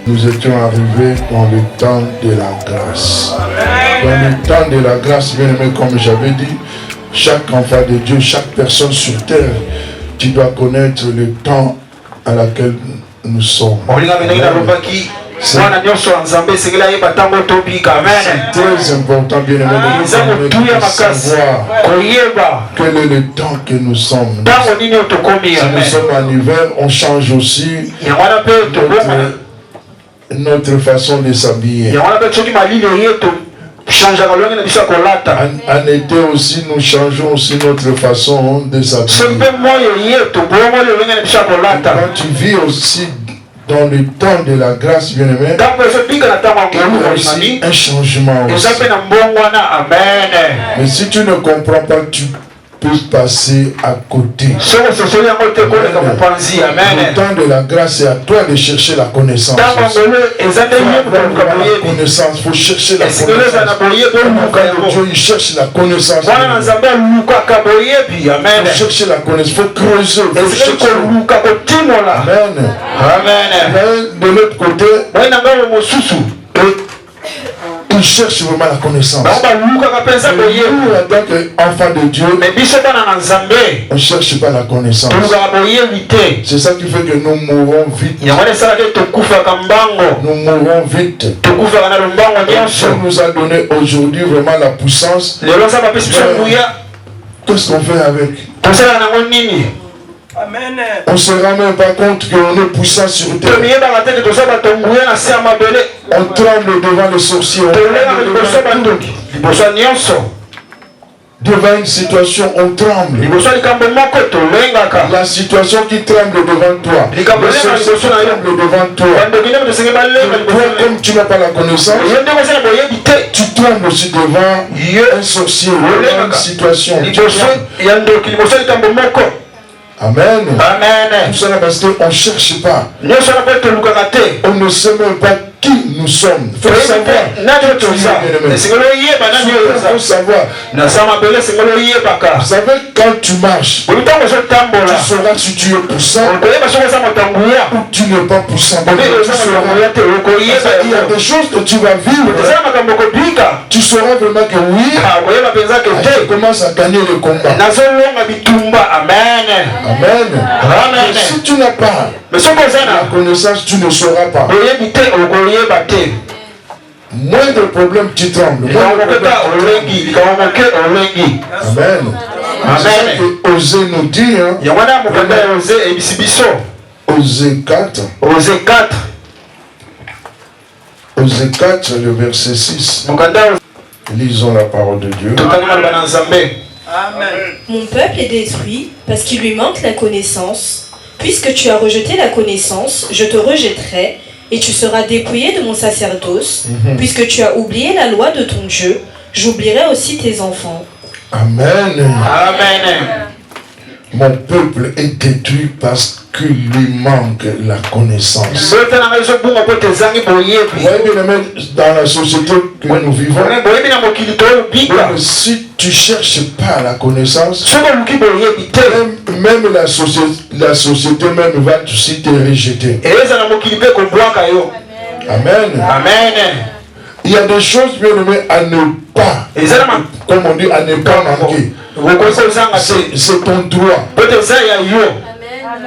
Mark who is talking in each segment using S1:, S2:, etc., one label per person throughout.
S1: Nous étions arrivés dans le temps de la grâce. Dans le temps de la grâce, bien aimé, comme j'avais dit, chaque enfant de Dieu, chaque personne sur terre, tu dois connaître le temps à laquelle nous sommes. C'est très important, bien aimé, de savoir quel est le temps que nous sommes. Si nous sommes en hiver, on change aussi notre façon de s'habiller. En été aussi, nous changeons aussi notre façon de s'habiller. Quand tu vis aussi dans le temps de la grâce, bien aimé, il y a aussi un changement aussi. Mais si tu ne comprends pas, tu peux passer à côté. Le temps de la grâce, c'est à toi de chercher la connaissance. Il faut chercher la connaissance. Dieu, il cherche la connaissance. Il faut chercher la connaissance. Il faut creuser. Amen. De l'autre côté, il cherche vraiment la connaissance. Nous, en tant qu'enfants de Dieu, on ne cherche pas la connaissance. C'est ça qui fait que nous mourons vite. Nous mourons vite. Dieu nous a donné aujourd'hui vraiment la puissance. Qu'est-ce qu'on fait avec?
S2: Amen.
S1: On ne se rend même pas compte qu'on est puissant sur terre. On tremble devant les sorciers. Devant une situation, on tremble. La situation qui tremble devant toi, les sorciers tremblent devant toi. Toi, comme tu n'as pas la connaissance, tu trembles aussi devant un sorcier, devant une situation. Amen. Tout ça parce qu'on ne cherche pas. On ne sait même pas qui nous sommes. Il faut savoir. Il faut savoir. Vous savez, quand tu marches, tu sauras si tu es poussant ou tu n'es pas poussant. Il y a des choses que tu vas vivre. Tu sauras vraiment que oui, tu commences à gagner le combat. Amen. Et si tu n'as pas la connaissance, tu ne sauras pas. Moins de problèmes, tu trembles. Amen. C'est ce que Osée nous dit. Osée 4. Osée 4, le verset 6. Lisons la parole de Dieu.
S2: Amen.
S3: Mon peuple est détruit parce qu'il lui manque la connaissance. Puisque tu as rejeté la connaissance, je te rejetterai et tu seras dépouillé de mon sacerdoce. Puisque tu as oublié la loi de ton Dieu, j'oublierai aussi tes enfants.
S1: Amen.
S2: Amen.
S1: Mon peuple est détruit parce qu'il lui manque la connaissance. Vous voyez bien, dans la société que nous vivons, si tu ne cherches pas la connaissance, même la société même va aussi te rejeter. Amen. Il y a des choses bien aimées à ne pas, comme on dit, à ne pas manquer. C'est ton droit.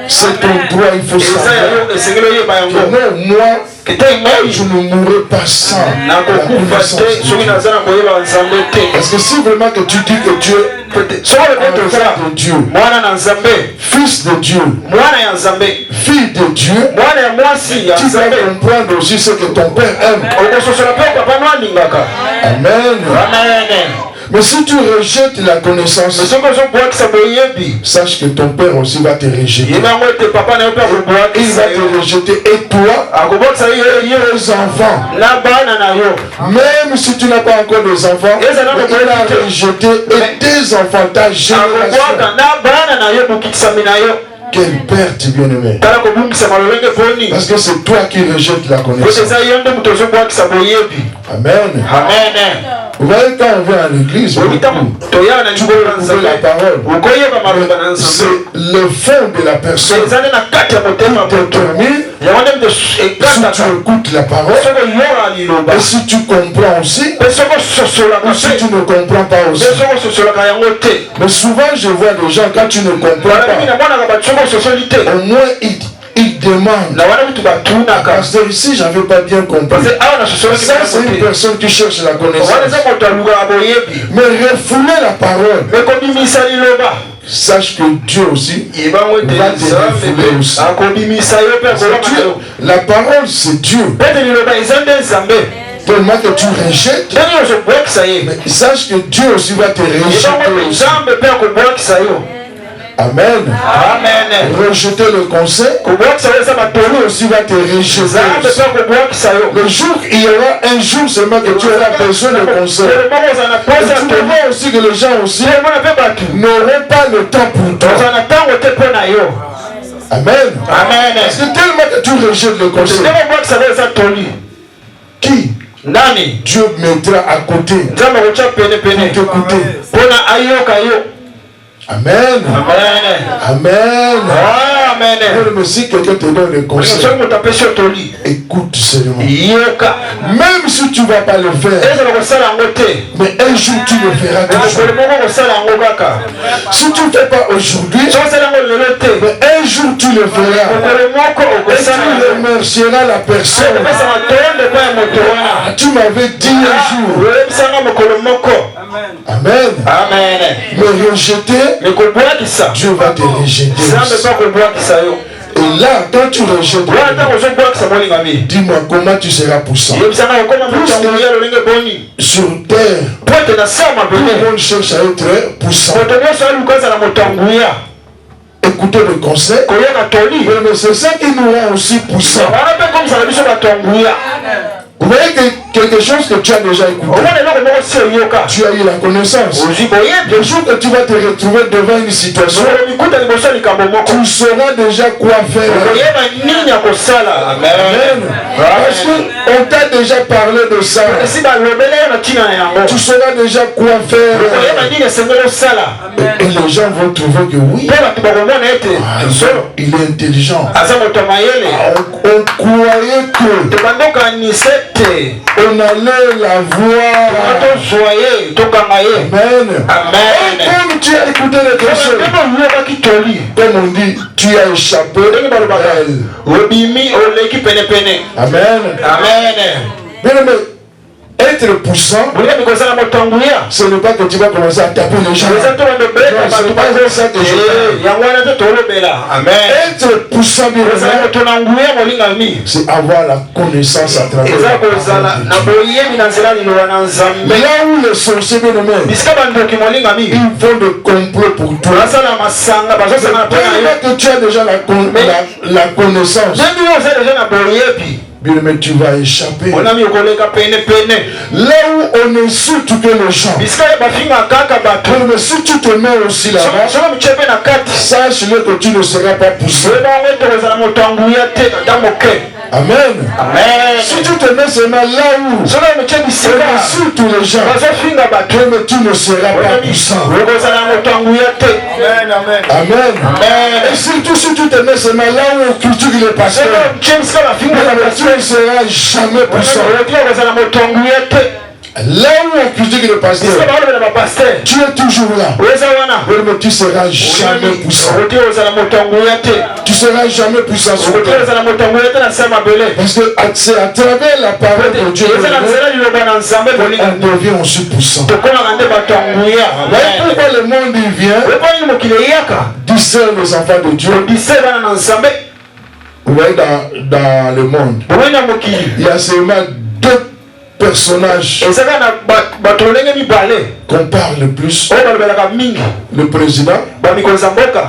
S1: C'est ton droit, il faut savoir. Non, moi, je ne mourrai pas sans la connaissance de Dieu. Parce que si vraiment que tu dis que tu es enfant de Dieu, fils de Dieu, fille de Dieu, tu dois comprendre aussi ce que ton père aime. Amen. Mais si tu rejettes la connaissance, sache que ton père aussi va te rejeter. Il va te rejeter. Et toi, tes enfants, même si tu n'as pas encore des enfants, il a rejeté et tes enfants, ta génération. Quelle perte, bien-aimé. Parce que c'est toi qui rejettes la connaissance. Amen.
S4: Vous voyez, quand on vient à l'église, on écoute la parole. C'est le fond de la personne qui détermine si tu écoutes la parole et si tu comprends aussi, ou si tu ne comprends pas aussi. Mais souvent, je vois des gens, quand tu ne comprends pas, au moins il demande. Pasteur, ici, je n'avais pas bien compris. Ça, c'est une personne qui cherche la connaissance. Mais refouler la parole. Sache que Dieu aussi va te refouler aussi. La parole, c'est Dieu. Tellement que tu rejettes, mais sache que Dieu aussi va te rejeter aussi. Amen.
S1: Amen.
S4: Rejeter le conseil, lui aussi va te rejeter. Le jour, il y aura un jour seulement que tu auras besoin de conseil. Et tu verras aussi que les gens aussi n'auront pas le temps pour toi. Amen.
S1: Amen.
S4: Parce que tellement que tu rejettes le conseil, qui Dieu mettra à côté pour t'écouter. Amen. Amen.
S1: Amen.
S4: Mais si quelqu'un te donne le conseil, écoute seulement. Même si tu ne vas pas le faire, mais un jour tu le feras toujours. Si tu ne fais pas aujourd'hui, mais un jour tu le feras. Et tu remercieras la personne. Tu m'avais dit un jour. Amen.
S1: Amen.
S4: Me rejeter, Dieu va te rejeter. Et là, quand tu rejettes, dis-moi comment tu seras poussant. Sur terre, tout le monde cherche à être poussant. Écoutez le conseil, mais c'est ça qui nous rend aussi poussant. Vous voyez que quelque chose que tu as déjà écouté, tu as eu la connaissance. Le jour que tu vas te retrouver devant une situation, tu sauras déjà quoi faire. Amen. Parce qu'on t'a déjà parlé de ça. Tu sauras déjà quoi faire. Et les gens vont trouver que oui, il est intelligent. On croyait que on allait la voir. Amen.
S1: Amen.
S4: Comme tu as écouté les conseils, comme on dit, tu as échappé d'elle. Amen.
S1: Amen.
S4: Être poussant, ce n'est pas que tu vas commencer à taper les gens. C'est pas ça que je parle. Être poussant, c'est avoir la connaissance à travers la parole. Là où les sorciers bien-aimés, ils font des complots pour toi. Que tu as déjà la connaissance. Mais tu vas échapper. Là où on insulte que les gens, mais si tu te mets aussi là-bas, sache-le que tu ne seras pas poussé. Amen.
S1: Amen.
S4: Si tu te mets seulement là où on insulte les gens, mais tu ne seras pas poussant. Amen. Et surtout si tu te mets seulement là où on cultive les pasteurs, tu ne seras jamais poussant. Là où on critique le pasteur, tu es toujours là. Mais tu ne seras jamais poussant. Tu ne seras jamais poussant. Parce que c'est à travers la parole de Dieu on devient aussi poussant. Voyez pourquoi le monde il vient discerne les enfants de Dieu. Vous voyez dans le monde, il y a seulement deux personnages qu'on parle le plus, le président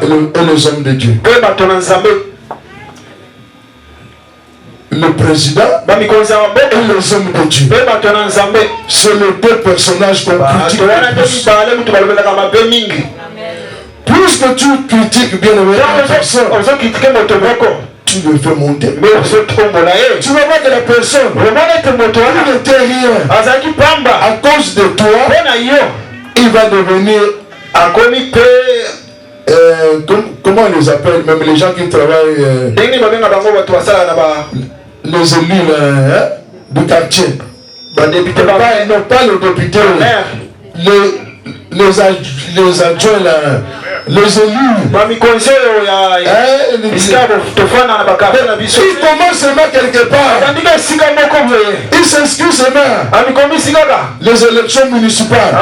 S4: et les hommes de Dieu. Le président et les hommes de Dieu, c'est les deux personnages qu'on critique le plus. Plus que tu critiques bien la personne, tu le fais monter. Tu vas voir que la personne qui n'était rien, à cause de toi, il va devenir comment on les appelle, même les gens qui travaillent, les élus du quartier. Non, pas le député, les adjoints là, les élus. Il commence seulement quelque part. Il s'inscrit seulement. Les élections municipales.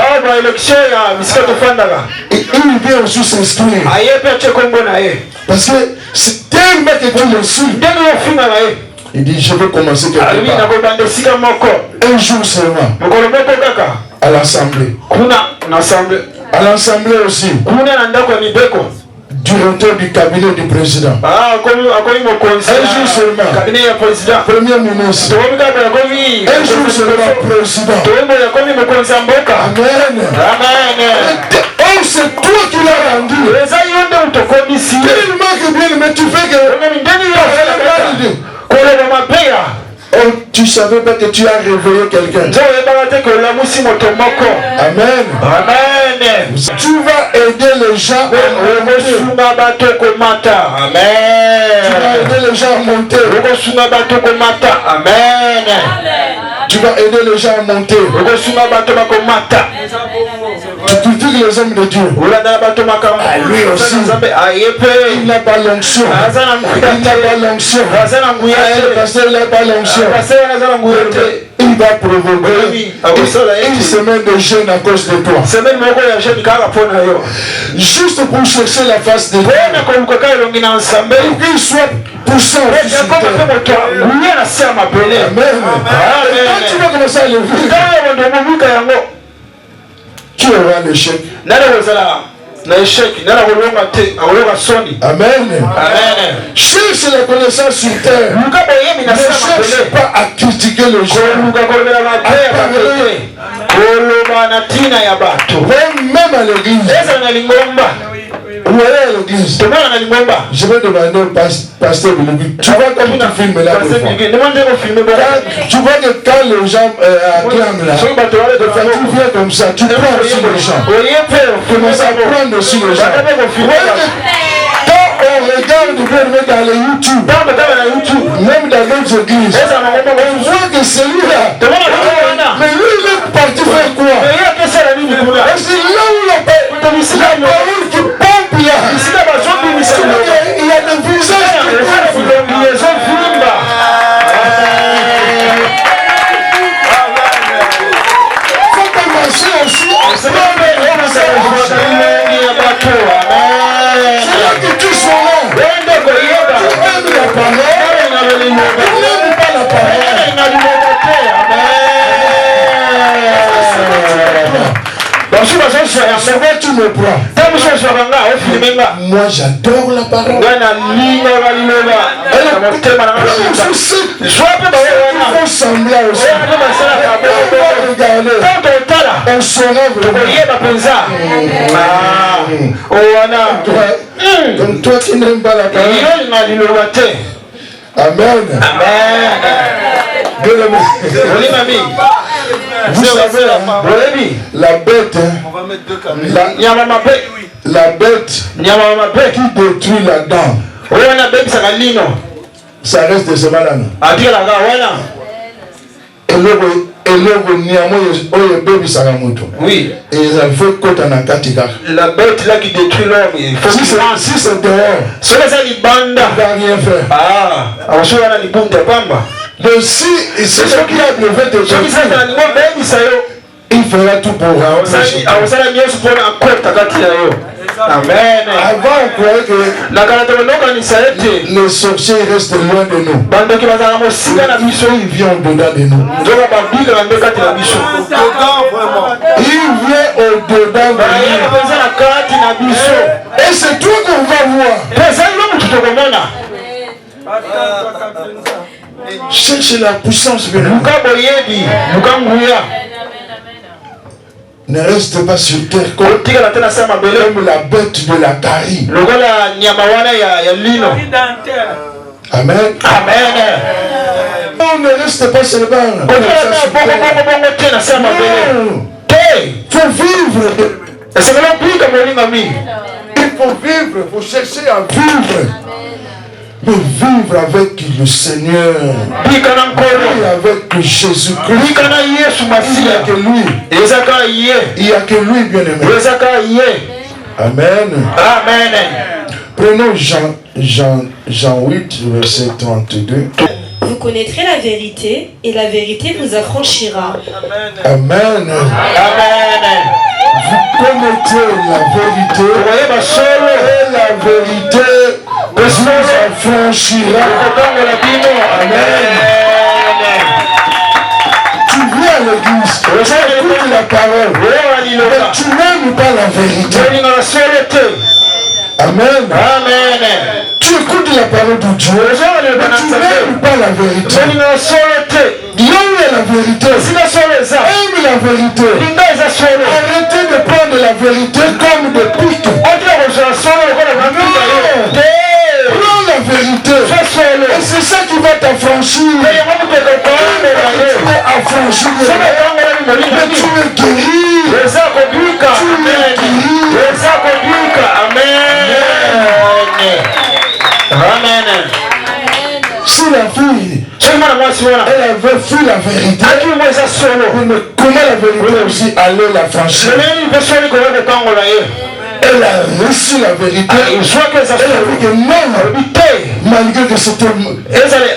S4: Et il vient aussi s'inscrire. Parce que c'est tellement que tu le suis. Il dit, je veux commencer quelque part. Un jour seulement. À l'Assemblée. À l'Assemblée aussi. Directeur du cabinet du président. Un jour seulement. Premier ministre. Un jour seulement président. Amen. Oh, c'est toi qui l'as rendu. Tellement que bien, mais tu fais que... Oh, tu savais pas que tu as réveillé quelqu'un. Amen. Amen. Tu vas aider les gens à monter. Amen. Tu vas aider les gens à monter. Amen. Tu vas aider les gens à monter. Tu critiques les hommes de Dieu. Lui aussi. Il n'a pas l'onction. Il n'a pas l'onction. Le pasteur n'a pas l'onction. Il va provoquer une semaine de jeûne à cause de toi. Juste pour chercher la face de Dieu. Pour qu'il soit poussant. Amen. Et quand tu vas commencer à le vivre, tu auras l'échec. Amen. Cherche la connaissance sur terre. Ne cherche pas à critiquer les gens. Même à l'église. Où est à l'église? Je vais demander au pasteur de l'église. Tu vois comme tu filmes là. Tu vois que quand les gens acclament là, tu viens comme ça, tu prends aussi les gens. Tu commences à prendre aussi les gens. Quand on regarde dans les YouTube, même dans d'autres églises, on voit que celui-là, mais lui il est parti faire quoi? C'est là où la parole qui pompe là. Il y a des visages qui faut commencer aussi à c'est là que tu seras. Tu aimes la parole. Tu n'aimes pas la parole. Tu me prends. Moi j'adore la parole. Il faut sembler aussi. On saura vraiment. Comme toi qui n'aimes pas la parole. Amen. Vous savez, la bête, la bête qui détruit la dent, ça reste de ce malade. Oui. Et ils ont fait côte en akatika. La bête là qui détruit l'homme, il faut si c'est dehors, ça il va rien faire. Ah, mais si c'est ce qu'il a levé de Dieu, il fera tout pour empêcher. Amen. Avant, on croyait que les sorciers restent loin de nous. Il vient au-dedans de nous. Il vient au-dedans de nous. Et c'est toi qu'on va voir. Cherche la puissance de Dieu. Ne reste pas sur terre comme la bête de la carie. Amen.
S2: Amen.
S4: On ne reste pas seulement. Non. Il faut vivre. Il faut vivre, il faut chercher à vivre. Mais vivre avec le Seigneur. Vivre avec Jésus-Christ. Il n'y a que lui. Il n'y a que lui, bien-aimé. Amen.
S2: Amen.
S4: Prenons Jean 8, verset 32.
S3: Vous connaîtrez la vérité et la vérité vous affranchira.
S4: Amen. Amen. Vous connaissez la vérité et la vérité vous affranchira. Amen. Tu viens à l'église, tu écoutes la parole, mais tu n'aimes pas la vérité. Amen. Amen. Tu écoutes la parole de Dieu, mais tu n'aimes pas la vérité. Dieu est la vérité. Aime la vérité. Arrêtez de prendre la vérité comme des piques. Prends la vérité. Et c'est ça qui va t'affranchir. Tu es affranchi. Mais tu es guéri.
S2: Amen.
S4: Si la fille, elle avait fui la vérité, mais comment la vérité aussi allait la franchir? Elle a reçu la vérité. Elle a vu que non, malgré que c'était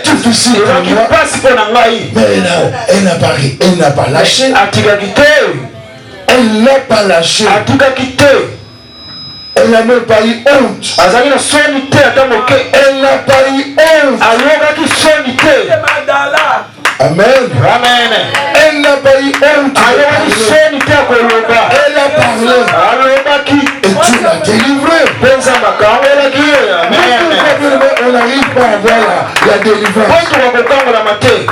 S4: difficile pour moi, mais elle n'a pas lâché. Elle n'a pas lâché. Elle n'a même pas eu honte. Elle n'a pas eu honte. Amen. Amen. Elle n'a pas eu honte. Elle a parlé. Et tu l'as délivré. On n'arrive pas à avoir la délivrance.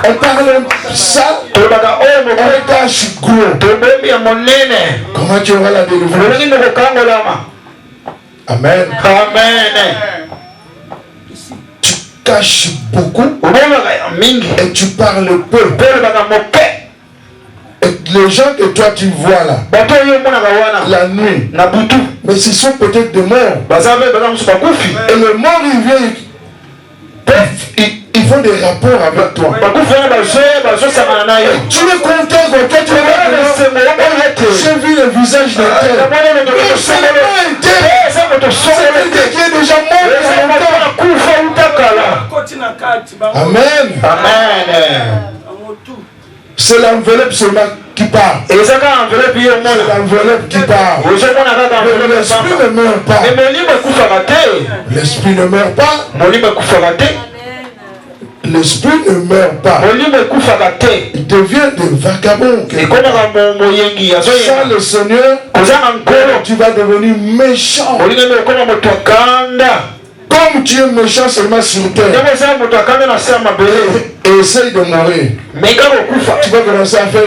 S4: On parle ça. On cache gros. Comment tu auras la délivrance? Amen. Amen. Tu caches beaucoup et tu parles peu. Et les gens que toi tu vois là, la nuit, mais ce sont peut-être des morts. Et le mort il vient, ils font des rapports avec toi. Tu es content quand toi tu es j'ai vu le visage d'un tel. Mais ce n'est pas un tel. C'est quelqu'un qui est déjà mort. Amen. Amen. C'est l'enveloppe seulement qui part. C'est l'enveloppe qui part. Mais l'esprit ne meurt pas. L'esprit ne meurt pas. L'esprit ne meurt pas. Il devient des vagabonds. Sans le Seigneur, tu vas devenir méchant. Comme tu es méchant seulement sur terre, et essaye de mourir, tu vas commencer à faire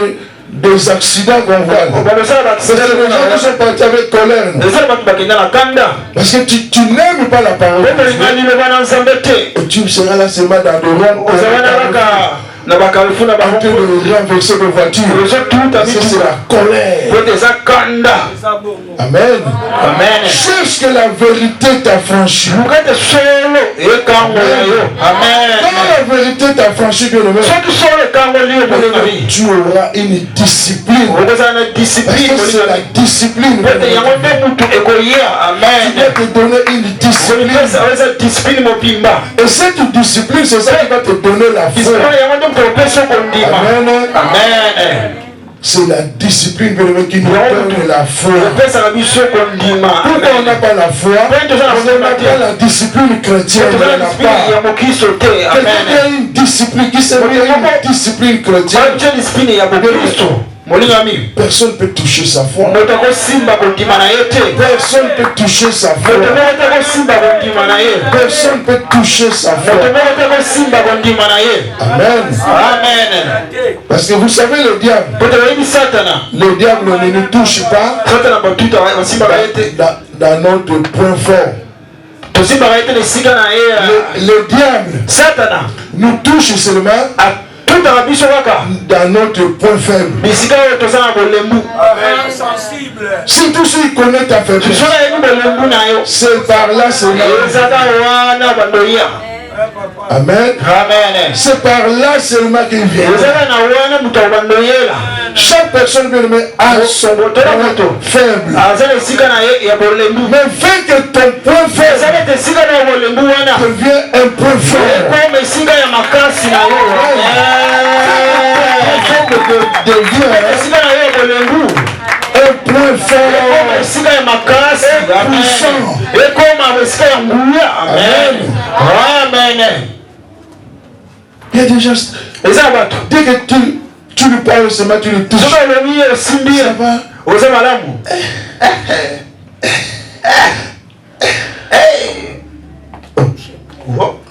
S4: des accidents qu'on voit. C'est les gens qui sont partis avec colère. Parce que tu n'aimes pas la parole. Et tu seras là seulement dans le rang. En train de renverser de voiture. C'est la colère. Amen. Amen. Cherche que la vérité t'affranchit. Amen. Comment la vérité t'affranchit, bien aimé? Tu auras une discipline. Parce que c'est la discipline. Tu dois te donner une discipline. Et cette discipline, c'est ça qui va te donner la foi. Amen. Amen. C'est la discipline qui nous donne la foi. Pourquoi on n'a pas la foi? On n'a pas la discipline chrétienne de la part. Quelqu'un qui a une discipline, qui s'est mis une discipline chrétienne. Personne ne peut toucher sa foi. Personne ne peut toucher sa foi. Personne ne peut toucher sa foi. Amen. Amen. Parce que vous savez le diable ne nous touche pas dans notre point fort. Le diable nous touche seulement dans notre point faible. Surtout s'il connaît ta faiblesse, c'est par là seulement. Amen. C'est par là seulement qu'il vient. Chaque personne a son point faible. Mais fait que ton point faible devient un point fort. Un point fort. Amen. Il y a déjà. Dès que tu lui parles seulement, tu le touches. Ça va.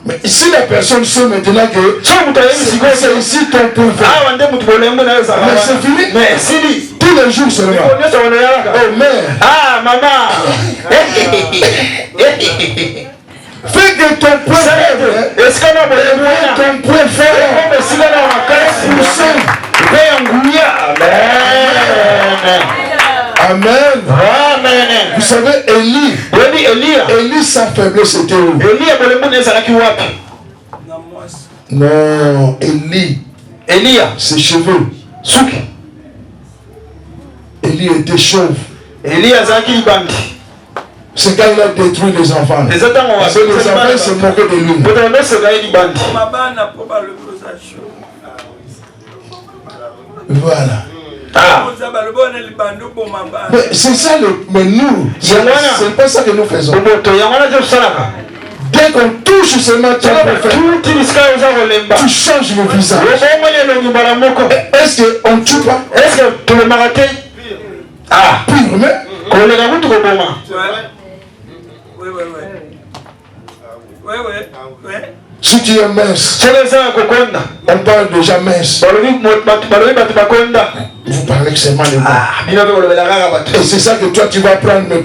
S4: Mais si la personne sait maintenant que c'est ici ton point fort, mais c'est fini. Tous les jours seulement. Oh mère.
S1: Maman.
S4: Fais que ton point faible, ton point fort, Amen. Vous savez, Élie, sa faiblesse était où? Non, Élie, ses cheveux. Élie était chauve. C'est quand il a détruit les enfants. Parce que les enfants se moquaient de lui. Voilà. Mais c'est ça mais nous, c'est pas ça que nous faisons. Dès qu'on touche seulement ton prophète, tu changes le visage. Est-ce qu'on ne tue pas?
S1: Est-ce que tu le marathé?
S4: Pire, mais si tu es mince, on parle déjà mince. Vous parlez seulement de moi. Et c'est ça que toi tu vas prendre le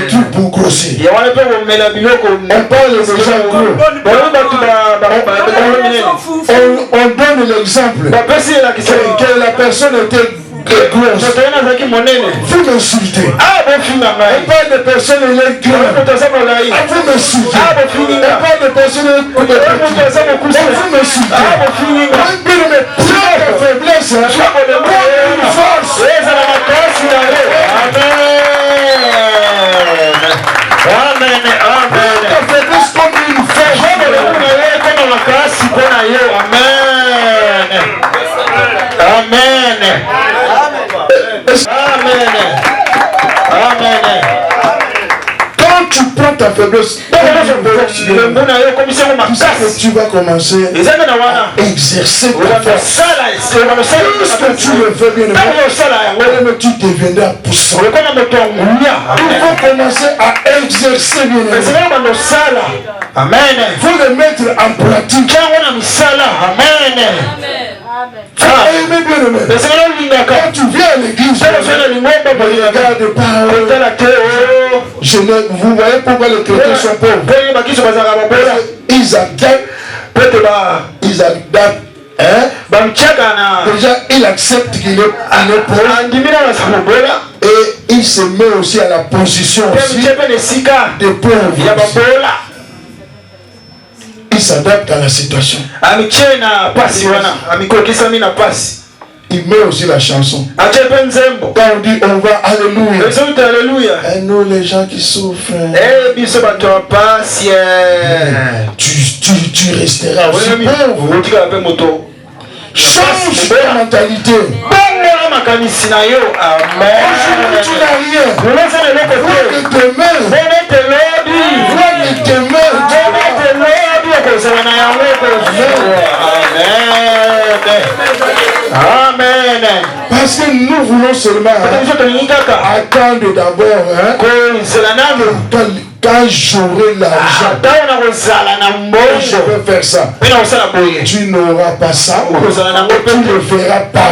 S4: truc pour grossir. On parle déjà gros. On donne l'exemple que la personne était grosse. Vous m'insultez. On parle de personnes qui sont grosses. Vous m'insultez. On parle de personnes qui sont petites. Vous m'insultez. Mais prends ta faiblesse. Prends une force.
S1: Amen.
S4: Prends ta faiblesse comme une force. Quand tu prends ta faiblesse, tu vas commencer à exercer ta force. Puisque tu le fais bien, tu deviendras puissant. Il faut commencer à exercer bien.
S1: Amen.
S4: Il faut le mettre en pratique. Quand tu viens à l'église, regarde pas. Vous voyez pourquoi les chrétiens sont pauvres? Ils adaptent. Déjà, il accepte qu'il est pauvre. Et il se met aussi à la position aussi de pauvre. Il s'adapte à la situation. Il met aussi la chanson. Quand on dit on va alléluia. Et nous les gens qui souffrent. Tu resteras aussi pauvre. Change ta mentalité. Aujourd'hui tu n'as rien. Vois que demain.
S1: Amen.
S4: Parce que nous voulons seulement attendre d'abord quand j'aurai l'argent, je vais faire ça. Tu n'auras pas ça, tu ne feras pas.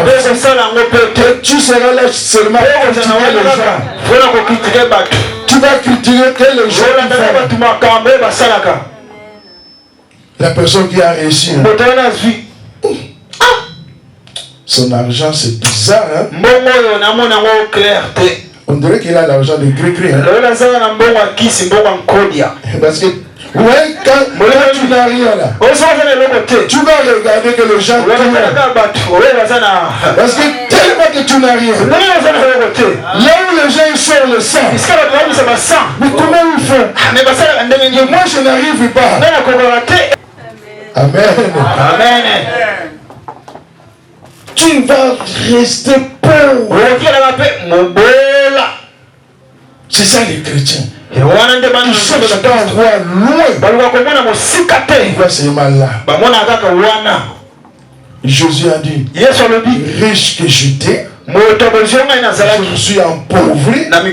S4: Tu seras là seulement pour critiquer les gens. Tu Tu vas critiquer que les gens la personne qui a réussi. Son argent, c'est bizarre. Hein? On dirait qu'il a l'argent de gris-gris. Hein? Parce que, ouais, quand tu n'as rien là, tu vas regarder que les gens parce que tellement que tu n'as rien, là où les gens ils sortent le sang, mais comment ils font? Mais moi je n'arrive pas. Amen.
S2: Amen.
S4: Tu vas rester pauvre. C'est ça les chrétiens. Ils cherchent à voir loin. Il va se mal là. Jésus a dit, riche que j'étais, je suis empauvri pour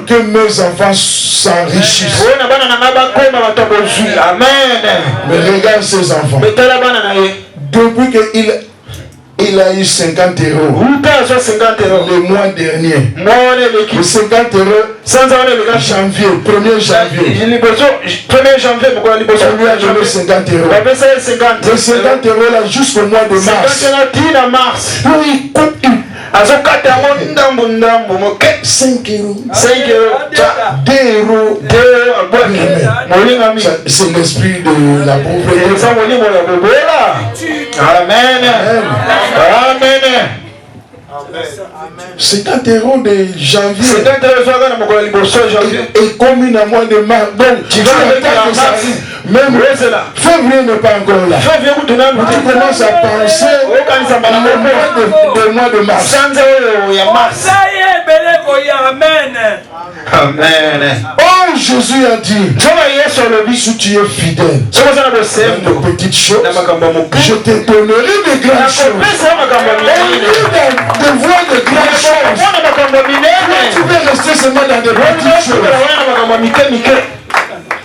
S4: que mes enfants s'enrichissent. Mais regarde ces enfants. Depuis qu'il a eu 50 euros le mois dernier. Le 50 euros, janvier, 1er janvier. On lui a donné 50 euros. Le 50 euros là jusqu'au mois de mars. Il coupe 5 euros. 2 euros. C'est l'esprit de la pauvreté.
S2: Amen. Amen.
S4: 50 euros de janvier. Et combien à mois de mars. Donc, tu vas attendre que ça arrive. Même février n'est pas encore là. Tu commences à penser au mois de mars.
S2: Amen.
S4: Oh, Jésus a dit, si tu es fidèle dans de petites choses, je te donnerai de grandes choses. De voir de grandes choses. Tu veux rester seulement dans de petites choses.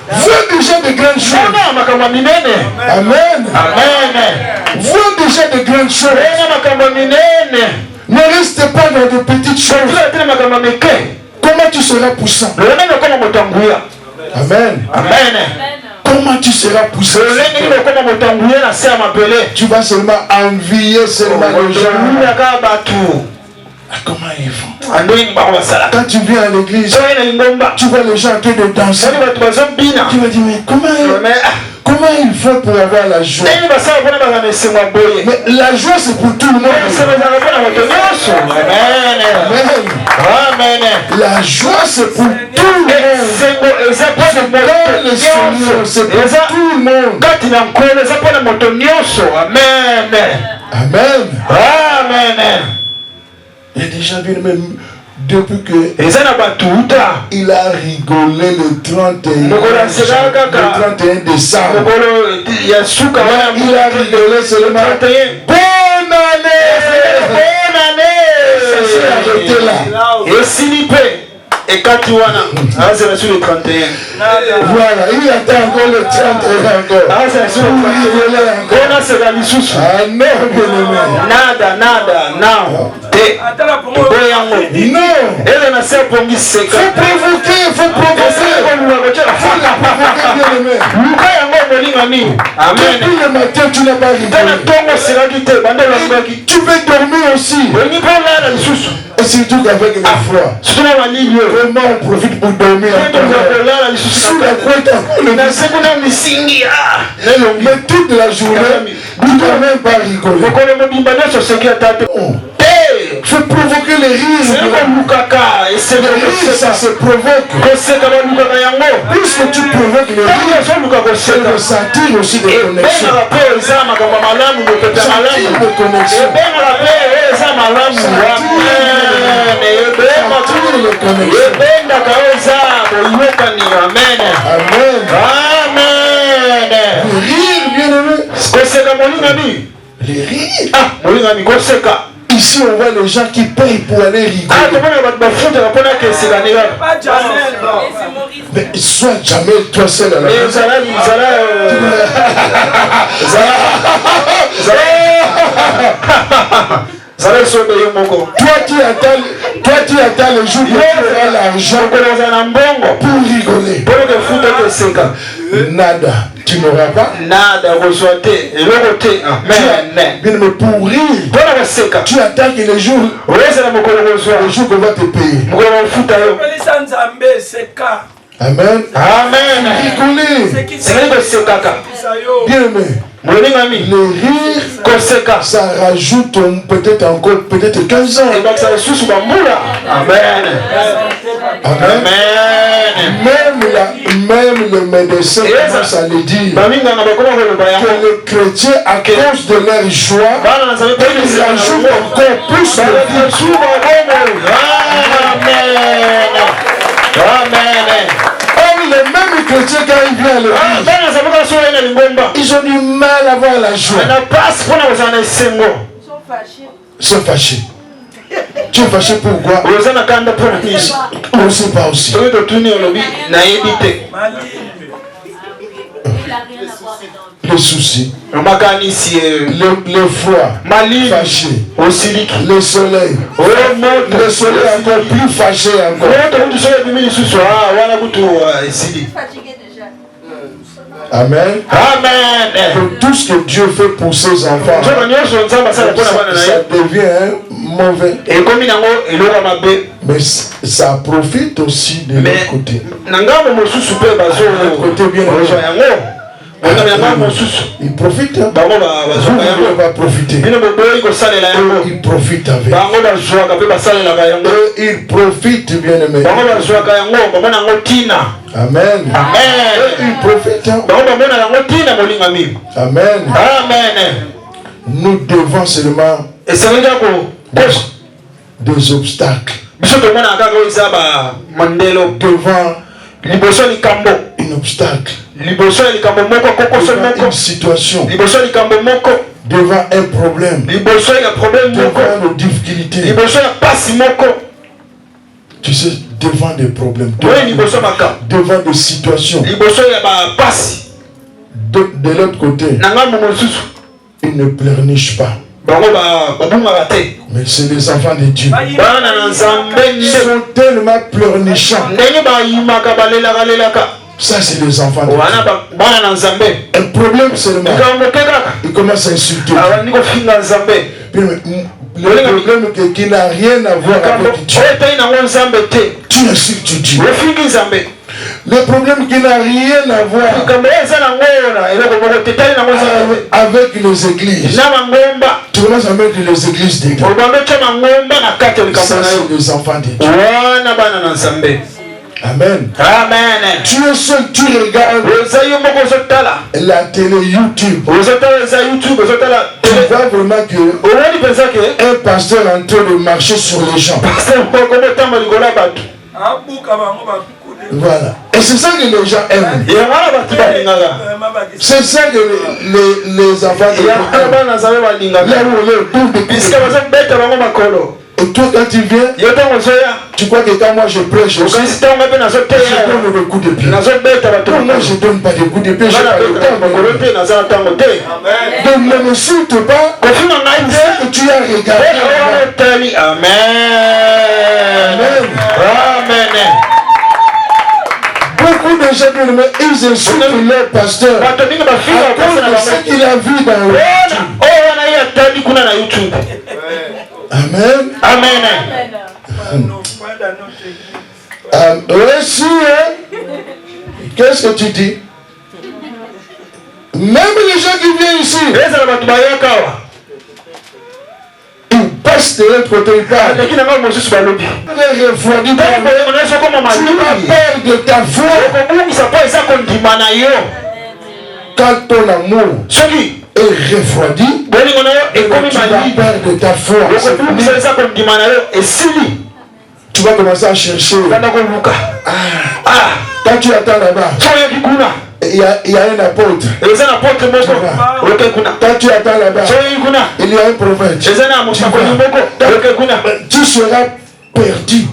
S4: Vois déjà de grandes choses. Amen. Vois déjà de grandes choses. Ne reste pas dans de petites choses. Comment tu seras poussant? Amen. Comment tu seras poussé? Tu vas seulement envier seulement les gens. Comment ils font? Quand tu viens à l'église, tu vois les gens en train de danser. Tu vas dire, mais comment ils font pour avoir la joie? Mais la joie c'est pour tout le monde. Amen. La joie c'est pour tout le monde. C'est pour tout le monde. Amen. Il y a déjà vu même depuis que il a rigolé le 31 décembre. Il a rigolé seulement. Bonne année. Ça s'est arrêté là.
S2: Et quand tu vois, c'est sur le 31.
S4: Voilà, il attend encore le 31 encore.
S2: Nada. Non.
S4: Faut provoquer. Amen. Tous les matins, tu n'as pas rigolé. Tu veux dormir aussi. Et surtout qu'avec le froid. Vraiment on profite pour dormir. Sous la couette, mais toute la journée, tu ne dois même pas rigoler. Il faut provoquer les rires. Les rires, ça se provoque. Puisque tu provoques les rires, c'est le sentir aussi de connexion. Les rires. Ici, on voit les gens qui payent pour aller rigoler. Mais sois jamais toi seul à la maison. Toi qui attends Toi, tu attends le jour où tu auras l'argent pour rigoler. Nada. Tu n'auras pas.
S1: Nada.
S4: Mais pour rire. Tu attends que le jour qu'on va te payer. Amen.
S1: Amen.
S4: Rigoler. Bien aimé. Le rire, ça rajoute peut-être encore 15 ans.
S1: Amen.
S4: Amen. Même le médecin commence à le dire que les chrétiens, à cause de leur joie, ils rajoutent encore plus de vie.
S1: Amen.
S4: Les mêmes chrétiens, quand ils viennent à l'église, ils ont du mal à avoir la joie. Ils sont fâchés. Tu es fâché pourquoi? On ne sait pas aussi. Les soucis, le froid, fâché, le soleil, encore plus fâché encore. Amen.
S1: Amen.
S4: Pour tout ce que Dieu fait pour ses enfants, ça devient mauvais. Mais ça profite aussi de l'autre côté. Côté bien il profite. Il va profiter. Il profite avec. Il profite, bien aimé. Amen. Il profite. Amen. Nous devons seulement des obstacles. Devant un obstacle. Devant une situation. Devant un problème. Devant nos difficultés. Tu sais, devant des problèmes. Devant des situations. De l'autre côté, ils ne pleurnichent pas. Mais c'est les enfants de Dieu. Ils sont tellement pleurnichants. Ça, c'est les enfants de Dieu. Un problème seulement. Ils commencent à insulter. Le problème qui n'a rien à voir avec Dieu. Tu insultes Dieu. Le problème qui n'a rien à voir avec les églises. Tu commences à mettre les églises d'église. Ça, c'est les enfants de Dieu. Amen.
S1: Amen.
S4: Tu es seul, tu regardes la télé YouTube. Tu vois vraiment que un pasteur est en train de marcher sur les gens. Voilà. Et c'est ça que les gens aiment. C'est ça que les enfants de Dieu aiment. Et toi, quand tu viens, tu crois que quand moi je prêche, je donne le coup de pied. Non, moi je ne donne pas de coup de pied, je n'ai pas le temps. Donc ne m'insulte pas, que tu as regardé.
S1: Amen. Amen.
S4: Beaucoup de gens, ils insultent leur pasteur à cause de ce qu'il a vu dans YouTube. Amen.
S1: Amen.
S4: Aussi, qu'est-ce que tu dis? Même les gens qui viennent ici, ils passent de l'autre côté, ils parlent. Tu as peur de ta foi. Quand ton amour est refroidi, tu vas perdre ta foi. Tu vas commencer à chercher. Quand tu attends là-bas, il y a un apôtre. Quand tu attends là-bas, il y a un prophète. Tu seras perdu.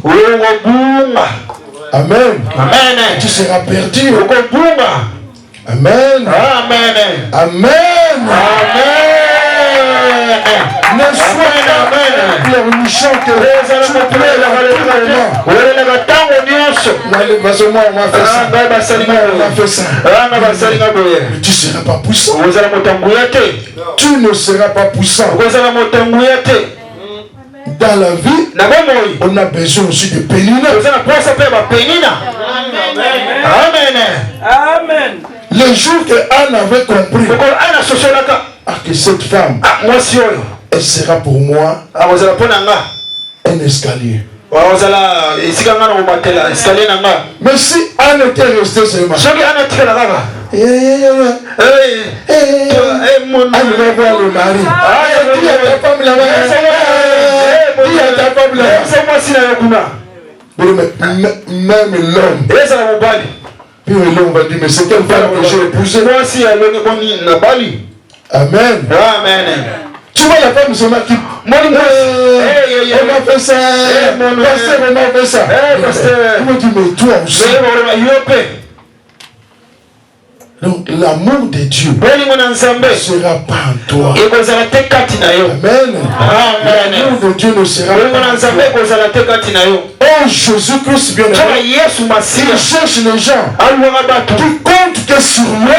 S4: Amen.
S1: Amen.
S4: Tu seras perdu.
S1: Amen.
S4: Amen.
S1: Amen.
S4: Amen.
S1: Amen.
S4: Ne sois pas pleurnichant que tu plais à tout moment. Moi, on m'a fait ça. Tu ne seras pas puissant. Tu ne seras pas puissant. Dans la vie, on a besoin aussi de pénina.
S1: Amen.
S4: Le jour que Anne avait compris que cette femme, elle sera pour moi un escalier. Mais si Anne était restée seulement, Anne va voir le mari. Dis à ta femme là-bas. Dis à ta femme là-bas. Même l'homme. Puis l'homme va dire, mais c'est quelle femme que j'ai épousée? Amen. Tu vois la femme seulement qui... on m'a fait ça. Pasteur, on m'a fait ça. Il m'a dit, mais toi aussi. Donc l'amour de Dieu ne sera pas en toi. Amen. L'amour de Dieu ne sera pas en toi. Oh Jésus-Christ bien-aimé, il cherche les gens qui comptent que sur lui.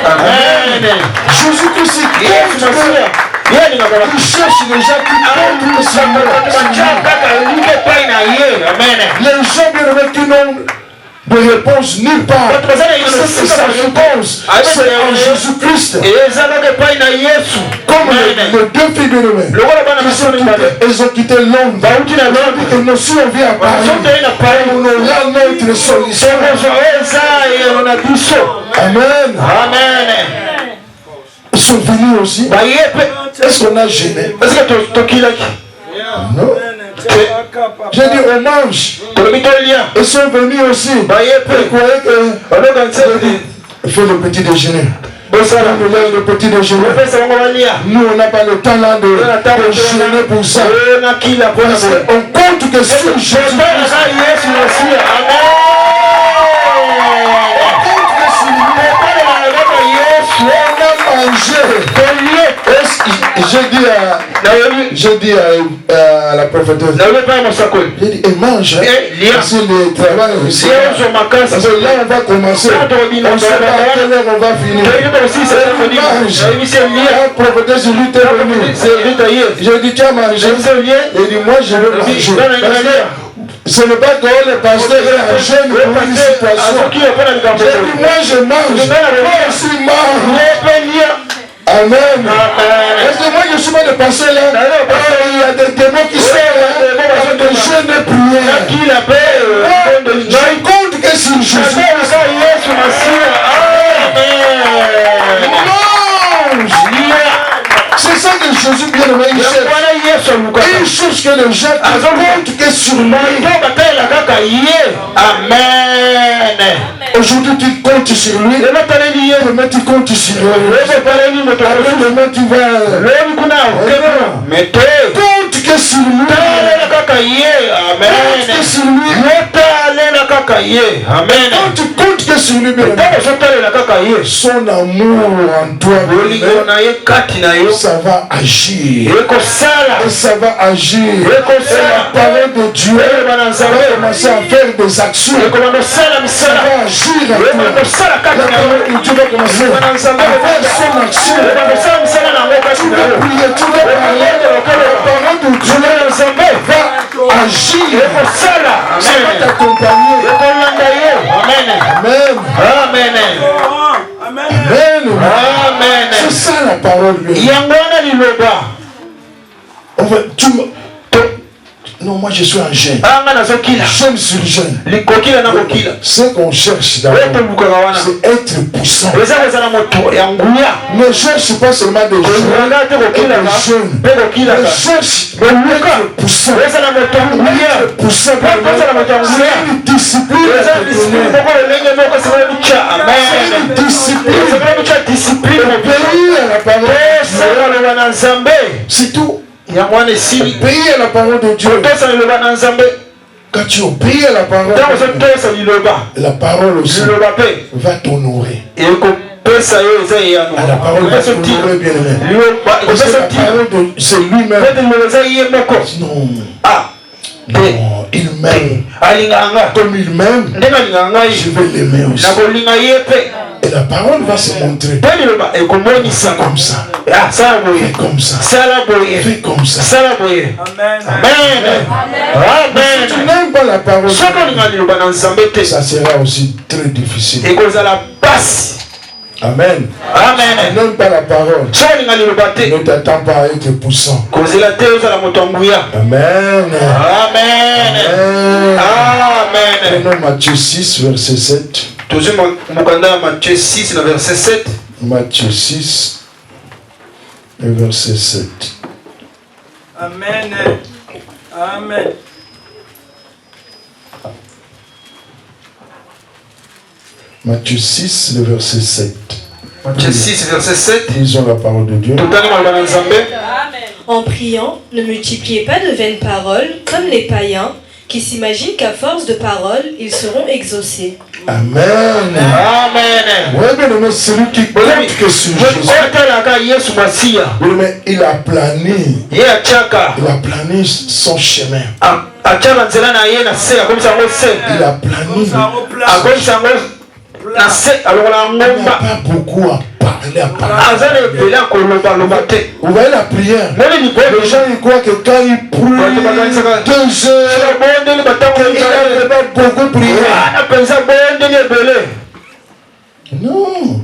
S4: Amen. Jésus-Christ compte que il cherche les gens qui comptent que sur lui. Les gens bien-aimés qui n'ont de réponse nulle part. C'est sa réponse. C'est en Jésus-Christ. Comme les deux filles bien-aimées. Ils ont quitté Londres. Et nous si on vient à Paris, on aura notre solution. Amen. Ils sont venus aussi. Est-ce qu'on a gêné? Non. J'ai dit on mange. Ils sont venus aussi. Ils croyaient que il faut le petit déjeuner. Le petit déjeuner. Nous on n'a pas le temps là de déjeuner pour ça. On compte que sur Jésus. J'ai dit à la prophétesse, j'ai dit, et mange, parce que le travail aussi. Parce que là on va commencer, on ne sait pas à quelle heure on va finir. Mange. La prophétesse lui est venue. J'ai dit, tu as mangé? Il dit, moi je veux manger. Ce n'est pas que le pasteur est en jeûne pour une situation. J'ai dit, moi je mange, moi aussi mange. Amen. Est-ce que moi je suis pas de passer là? Il y a des démons qui sortent de jeûne et prière. Je compte que c'est Jésus. C'est ça que Jésus bien-aimé il cherche. Il cherche que les gens comptent que sur lui. Amen. Aujourd'hui tu comptes sur lui. Demain tu comptes sur lui. Demain tu vas. Mais compte que sur lui. Amen. Compte que sur lui. Amen. Quand tu comptes que sur lui, son amour en toi, ça va agir. Et ça va agir. Et la parole de Dieu va commencer à faire des actions. Ça va agir en toi. La parole de Dieu va commencer à faire son action. Tu vas prier, tu vas parler. La parole de Dieu va agir. Ça va t'accompagner. Amen. C'est ça la parole. Non, moi je suis un jeune. Jeune sur jeune. Ce qu'on cherche d'abord, c'est être puissant. Ne cherche pas seulement des jeunes. Mais cherche être puissant. C'est une discipline. C'est tout. Obéis à la parole de Dieu. Quand tu obéis à la parole de Dieu, la parole aussi va t'honorer. À la parole, parce que vous l'aurez bien aimé. Parce que la parole, c'est lui-même. Non. Non, il m'aime. Comme il m'aime, je vais l'aimer aussi. Et la parole va se montrer. Fais comme ça. Fais comme ça. Fais comme ça.
S2: Amen.
S4: Si tu n'aimes pas la parole, ça sera aussi très difficile. Amen.
S2: Amen.
S4: Tu n'aimes pas la parole, ne t'attends pas à être poussant. Amen.
S2: Amen.
S4: Prenons Matthieu 6, verset 7.
S2: Matthieu 6, verset 7.
S4: Matthieu 6, verset 7.
S2: Amen. Amen.
S4: Matthieu 6, le verset 7.
S2: Matthieu 6, verset 7.
S4: Lisons la parole de Dieu.
S3: En priant, ne multipliez pas de vaines paroles comme les païens qui s'imaginent qu'à force de paroles, ils seront exaucés.
S4: Amen.
S2: Amen.
S4: Ouais, bien aimé, celui qui compte que sur Jésus. Mais il a plané son chemin. Il a plané. Il n'a pas beaucoup à parler. Vous voyez la prière. Les gens ils croient que quand ils prient 2 heures, il n'a pas beaucoup prié. Non.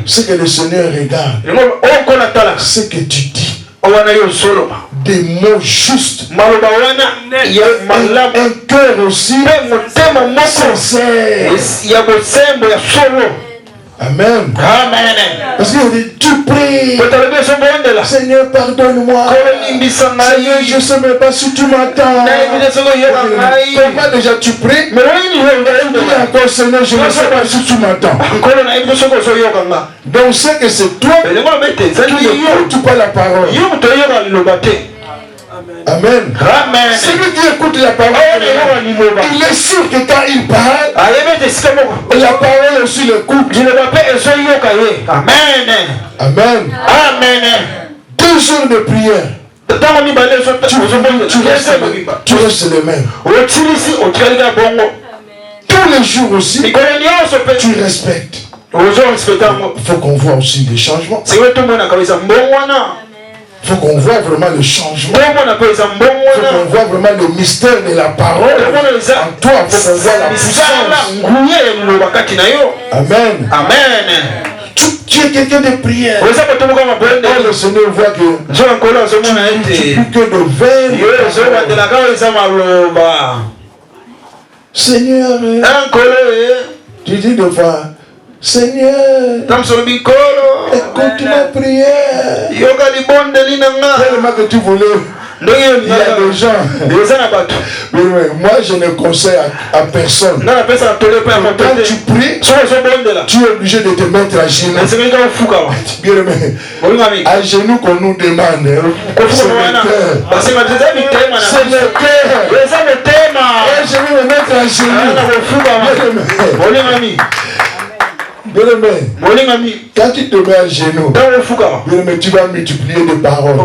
S4: Ce que le Seigneur regarde, ce que tu dis. Des mots justes. Un cœur aussi sincère. Amen. Parce qu'il dit, tu pries. Seigneur, pardonne-moi. Seigneur, je ne sais même pas si tu m'attends. Comment déjà tu pries? Et encore, Seigneur, je ne sais pas si tu m'attends. Donc, c'est que c'est toi qui n'écoutes pas la parole. Amen. Celui qui écoute la parole, il est sûr que quand il parle, la parole aussi l'écoute. Amen.
S2: Amen.
S4: 2 heures de prière. Tu restes le même. Tous les jours aussi, tu respectes. Il faut qu'on voit aussi les changements. Il faut qu'on voit vraiment le changement. Il faut qu'on voit vraiment le mystère de la parole en toi. Il faut qu'on voit la puissance. Amen. Tu es quelqu'un de prière. Oh, le Seigneur voit que tu n'es plus que de vaines. Seigneur, tu dis des fois, Seigneur, écoute ma prière. Tellement que tu voulais. Il y a des gens. Moi, je ne conseille à personne. Quand tu pries, tu es obligé de te mettre à genoux. À genoux qu'on nous demande. C'est le cœur. Je vais me mettre à genoux. Bien-aimé, quand tu te mets à genoux, bien-aimé, tu vas multiplier des paroles.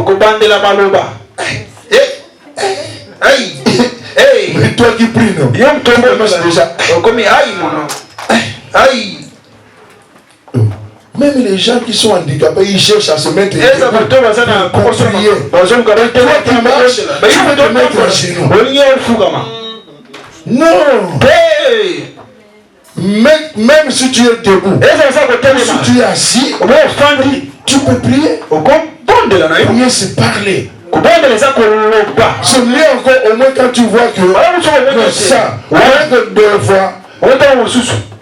S4: Mais toi qui pries, non? Déjà. Même les gens qui sont handicapés, ils cherchent à se mettre à genoux. Toi qui marches, tu peux te mettre à genoux. Non. Même si tu es debout, si tu es assis, tu peux prier. Prier, c'est parler. C'est mieux encore au moins quand tu vois que ça, que 2 fois,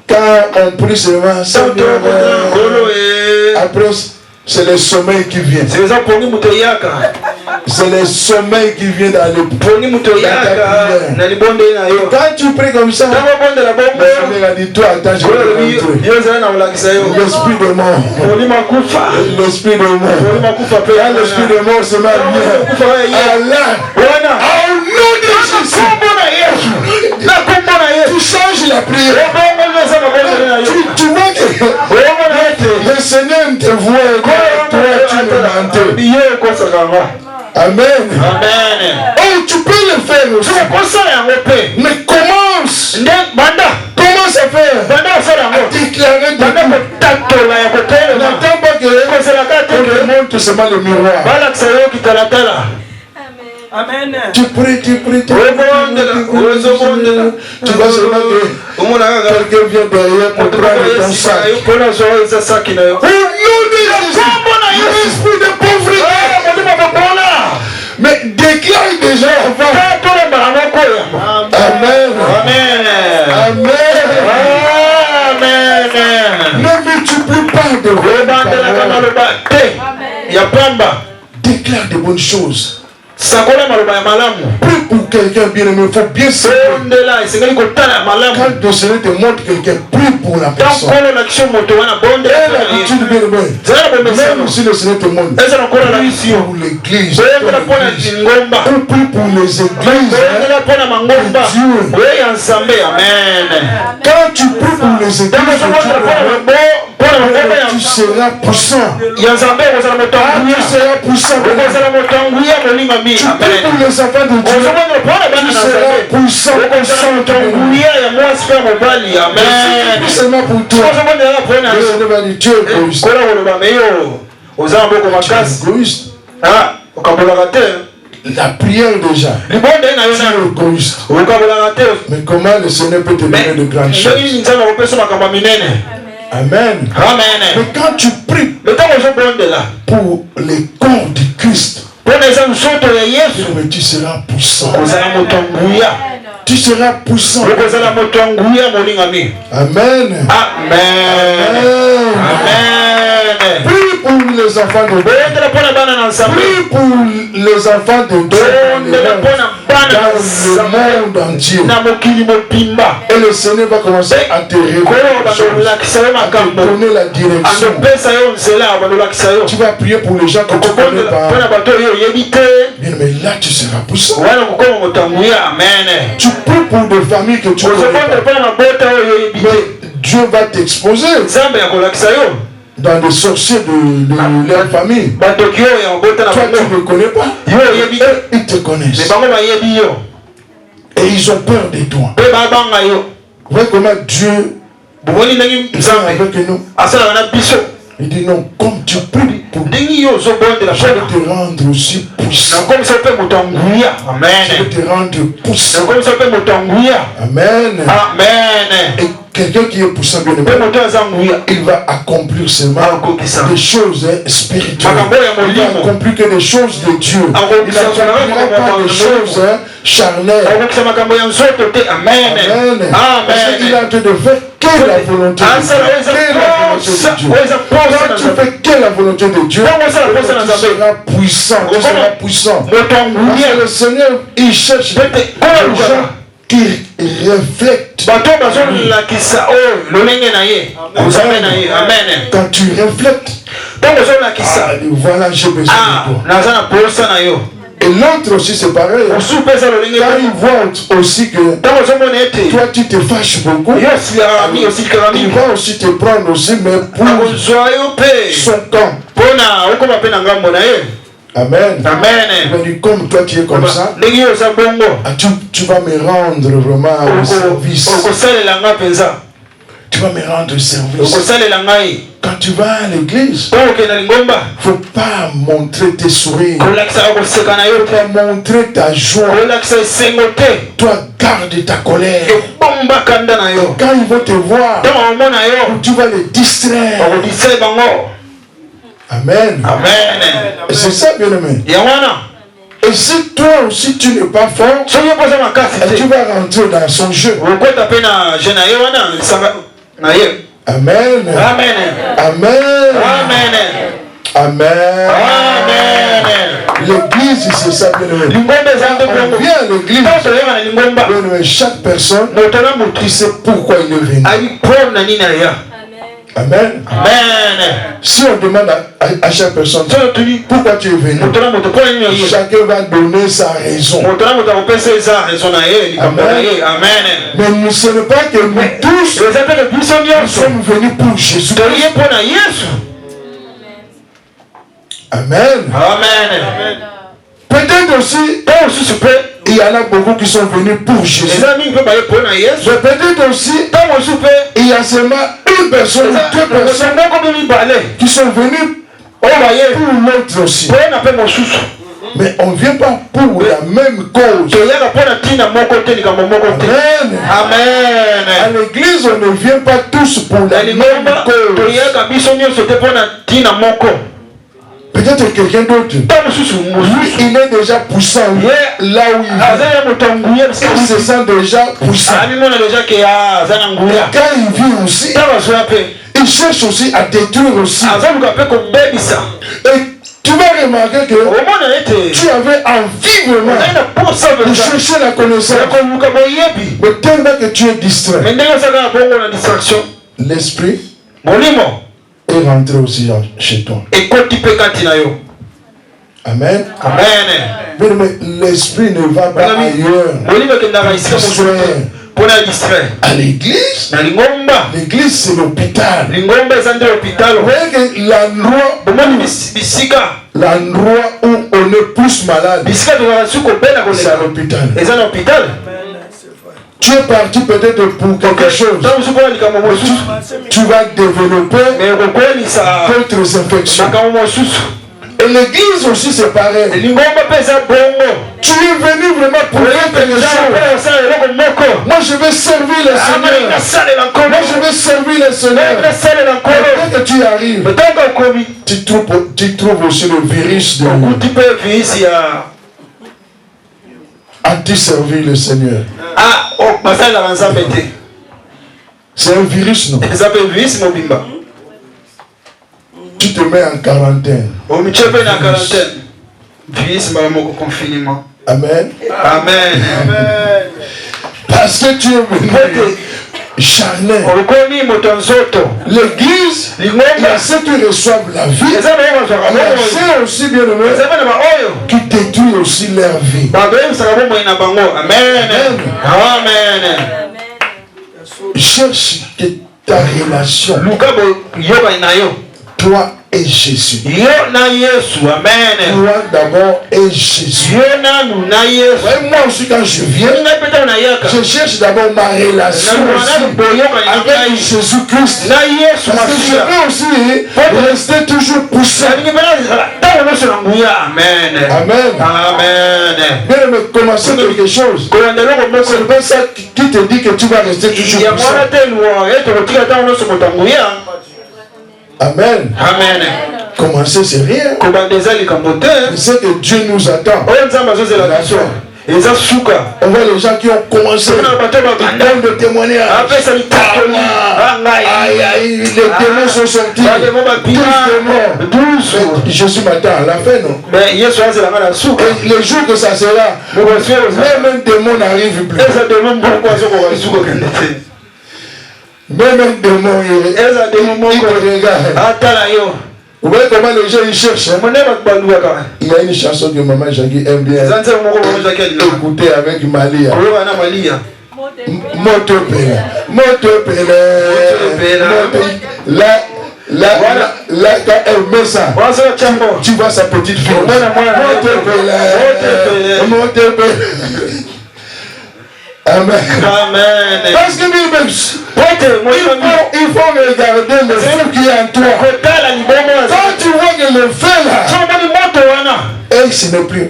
S4: quand on prie seulement, Seigneur, après c'est le sommeil qui vient. C'est le sommeil qui vient dans le quand tu pries comme ça, le Seigneur a dit, toi, attends, je vais rentrer. L'esprit de mort. L'esprit de mort. Quand l'esprit de mort se met bien, Allah, au nom de Jésus, tu changes la prière. Tu vois que Amen.
S2: Amen.
S4: Oh, tu peux le faire aussi. Mais commence. Commence à faire. Déclarer de tout. N'attends pas que on te montre seulement le miroir.
S5: Amen.
S4: Tu pries. Tu vois seulement que quelqu'un vient derrière pour prendre ton sac. Au nom de Jésus, l'esprit de pauvreté. Mais déclare déjà avant. Amen. Ne multiplie pas de déclare de bonnes choses. Prie pour quelqu'un bien aimé, il faut bien se quand le Seigneur te montre quelqu'un, prie pour la personne. Et l'habitude bien aimé, même si le Seigneur te montre, prie pour l'église, prie pour les églises, Dieu. Quand tu pries pour les églises, tu seras puissant. Tu seras puissant. Tu pries pour les enfants de Dieu. Tu seras puissant. Amen. Seulement pour toi. Le Seigneur va dire, tu es égoïste. La prière déjà. Tu es égoïste. Mais comment le Seigneur peut te donner de grandes choses? Amen. Mais quand tu pries pour les corps du Christ, tu seras puissant. Tu seras puissant. Amen. Prie pour les enfants de Dieu. Prie pour les enfants de Dieu dans le monde entier. Et le Seigneur va commencer à te révéler, à te donner la direction. Tu vas prier pour les gens que tu connais pas. Bien, mais là tu seras puissant. Tu pries pour des familles que tu connais pas. Mais Dieu va t'exposer dans les sorciers de leur famille. Toi tu ne connais pas. Ils te connaissent. Et ils ont peur de toi. Vous voyez comment Dieu est avec nous. Il dit non, comme tu pries pour je vais te rendre aussi puissant. Je vais te rendre puissant. Amen. Et quelqu'un qui est puissant, bien aimé, il va accomplir seulement des choses spirituelles. Il va accomplir que des choses de Dieu. Il n'accomplira pas des choses charnelles. Amen. Parce qu'il est en train de faire que la volonté de Dieu. Quand tu fais que la volonté de Dieu, tu seras puissant. Tu seras puissant. Parce que le Seigneur, il cherche des gens qui reflètent. Quand tu reflètes, voilà, j'ai besoin de toi. Et l'autre aussi c'est pareil. Car il voit aussi que toi tu te fâches beaucoup. Il va aussi te prendre aussi, mais pour son camp. Amen. Comme toi tu es comme ça, tu vas me rendre vraiment au service. Tu vas me rendre service. Quand tu vas à l'église, il ne faut pas montrer tes sourires. Il ne faut pas montrer ta joie. Toi, garde ta colère. Quand ils vont te voir, tu vas les distraire. Amen. Et c'est ça, bien aimé. Et si toi aussi tu n'es pas fort, tu vas rentrer dans son jeu. Amen. L'église, c'est ça, bien aimé. On vient à l'église. Chaque personne qui sait pourquoi il est venu. Amen. Si on demande à chaque personne pourquoi tu es venu, chacun va donner sa raison. Amen. Mais ce n'est pas que nous tous nous sommes venus pour Jésus. Amen.
S1: Amen.
S4: Peut-être aussi, il y en a beaucoup qui sont venus pour Jésus. Mais peut-être aussi, il y a seulement une personne ou deux personnes qui sont venues pour l'autre aussi. Mais on ne vient pas pour la même cause. Amen.
S1: Amen.
S4: À l'église, on ne vient pas tous pour la même cause. Peut-être quelqu'un d'autre. Lui, il est déjà poussant. Là où il vit, il se sent déjà poussant. Et quand il vit aussi, il cherche aussi à détruire aussi. Et tu vas remarquer que tu avais envie vraiment de chercher la connaissance. Mais tellement que tu es distrait, l'esprit est rentré aussi chez toi. Amen.
S1: Amen.
S4: Mais l'esprit ne va pas ailleurs. À l'église, l'église c'est l'hôpital. L'endroit où on est plus malade, c'est à l'hôpital. Tu es parti peut-être pour quelque chose. Tu vas développer d'autres infections. Et l'église aussi c'est pareil. Tu es venu vraiment pour faire quelque chose. Moi je vais servir le Seigneur. Moi je vais servir le Seigneur. Dès que tu arrives, tu trouves aussi le virus de anti-servir le Seigneur. C'est un virus, non? Tu te mets en quarantaine. Amen.
S1: Amen.
S4: Parce que tu es venu charnel. L'église, il y a ceux qui reçoivent la vie. Il y a ceux aussi, bien aimés, qui détruisent aussi leur vie.
S1: Amen.
S4: Cherche que ta relation, toi et Jésus. Toi d'abord et Jésus. Moi aussi quand je viens, je cherche d'abord ma relation avec Jésus-Christ. Parce que je veux aussi rester toujours poussé. Amen. Bien aimé, commencer quelque chose. C'est pas ça qui te dit que tu vas rester toujours poussé. Amen. Commencer, c'est rien. C'est que Dieu nous attend. On voit les gens qui ont commencé. Ils donnent des témoignages. Les démons sont sortis. 12 démons. Jésus m'attend à la fin, non? Et le jour que ça sera, même un démon n'arrive plus. Même un démon, il regarde. Vous voyez comment les gens ils cherchent. Il y a une chanson que Maman Jackie aime bien écouter avec Malia. Motopela. Là, quand elle met ça, tu vois sa petite fille. Motopela. Amen. Parce que il faut regarder le feu qui est en toi. Quand tu vois que le feu là, et ce n'est plus.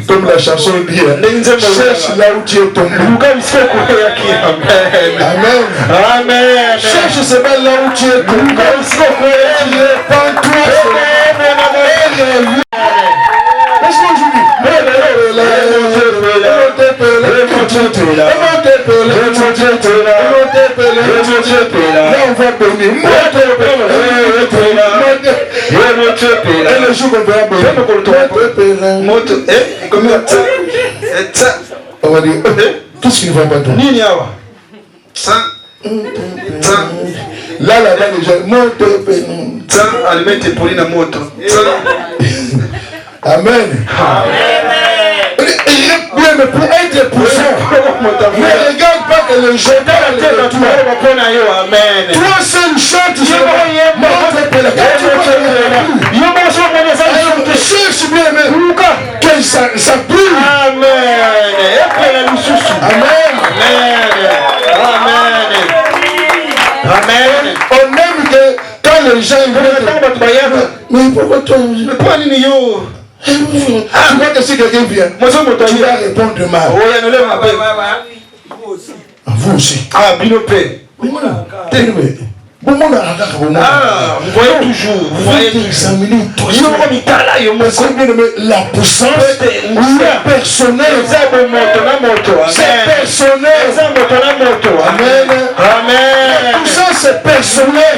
S4: Comme la chanson dit, cherche là où tu es tombé. Amen. Cherche c'est bien là où tu es tombé. Là on va bénir. Et le jour qu'on va bénir, on va dire, qu'est-ce qui ne va pas toi? Là-bas les gens, Amen. Mais pour être poussant, ne regarde pas et le jeûne et le toi. Toi seul chante, je cherche bien aimé que ça brille.
S1: Amen.
S4: Amen.
S1: Amen.
S4: On aime que quand les gens mais pourquoi toi? Tu vois que si quelqu'un vient, tu vas répondre mal. Vous aussi.
S1: Ah, Binopé.
S4: Vous voyez toujours. Vous voyez examiner la puissance personnelle. C'est personnel.
S1: Amen.
S4: Tout ça c'est personnel.